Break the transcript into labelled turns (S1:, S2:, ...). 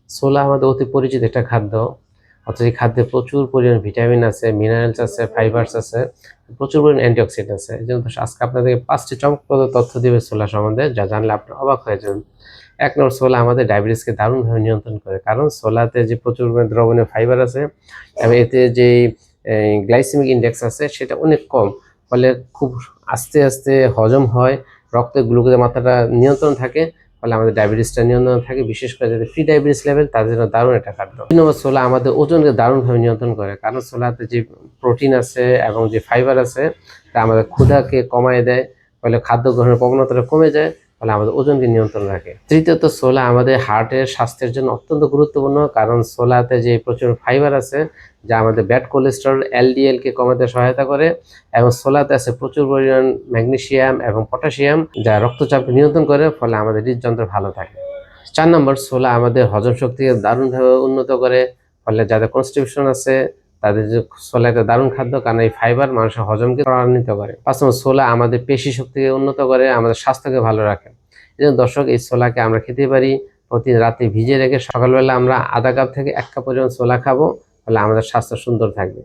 S1: ছোলা আমাদের অতি পরিচিত একটা খাদ্য। অথচ এই খাদ্যে প্রচুর পরিমাণ ভিটামিন আছে, মিনারেলস আছে, ফাইবারস আছে, প্রচুর পরিমাণ অ্যান্টিঅক্সিডেন্ট আছে। এজন্য আজকে আপনাদেরকে ৫ টি চমকপ্রদ তথ্য দিবে ছোলা সম্বন্ধে, যা জানলে আপনারা অবাক হয়ে যাবেন। ১ নম্বর, ছোলা আমাদের ডায়াবেটিসকে দারুণভাবে নিয়ন্ত্রণ করে। কারণ ছোলাতে যে প্রচুর পরিমাণে দ্রবণীয় ফাইবার আছে এবং এতে যেই গ্লাইসেমিক ইনডেক্স আছে সেটা অনেক কম। ফলে খুব আস্তে, আস্তে হজম হয়, রক্তে গ্লুকোজের মাত্রাটা নিয়ন্ত্রণ থাকে। ফলে আমাদের ডায়াবেটিসটা নিয়ন্ত্রণ থাকে। বিশেষ করে যাদের প্রি ডায়াবেটিস লেভেল তাদের জন্য দারুণ একটা খাদ্য। ২ নম্বর, ছোলা আমাদের ওজনকে দারুণভাবে নিয়ন্ত্রণ করে। কারণ ছোলাতে যে প্রোটিন আছে এবং যে ফাইবার আছে তা আমাদের ক্ষুধাকে কমায় দেয়। ফলে খাদ্য গ্রহণের প্রবণতাটা কমে যায়। ফলে আমাদের ওজনকে নিয়ন্ত্রণ রাখে। তৃতীয়ত, ছোলা আমাদের হার্টের স্বাস্থ্যের জন্য অত্যন্ত গুরুত্বপূর্ণ। কারণ ছোলাতে যে প্রচুর ফাইবার আছে যা আমাদের ব্যাড কোলেস্টেরল এলডিএল কে কমাতে সহায়তা করে এবং ছোলাতে আছে প্রচুর পরিমাণ ম্যাগনেসিয়াম এবং পটাশিয়াম যা রক্তচাপকে নিয়ন্ত্রণ করে। ফলে আমাদের হৃদযন্ত্র ভালো থাকে। ৪ নম্বর, ছোলা আমাদের হজম শক্তিকে দারুণভাবে উন্নত করে। ফলে যাদের কনস্টিপেশন আছে তাদের যে ছোলা একটা দারুণ খাদ্য, কারণ এই ফাইবার মানুষের হজমকে ত্বরান্বিত করে। ৫ নম্বর, ছোলা আমাদের পেশি শক্তিকে উন্নত করে, আমাদের স্বাস্থ্যকে ভালো রাখে। এজন্য দর্শক, এই ছোলাকে আমরা খেতে পারি প্রতিদিন রাতে ভিজিয়ে রেখে সকালবেলা আমরা আধা কাপ থেকে ১ কাপ পর্যন্ত ছোলা খাবো। ফলে আমাদের স্বাস্থ্য সুন্দর থাকবে।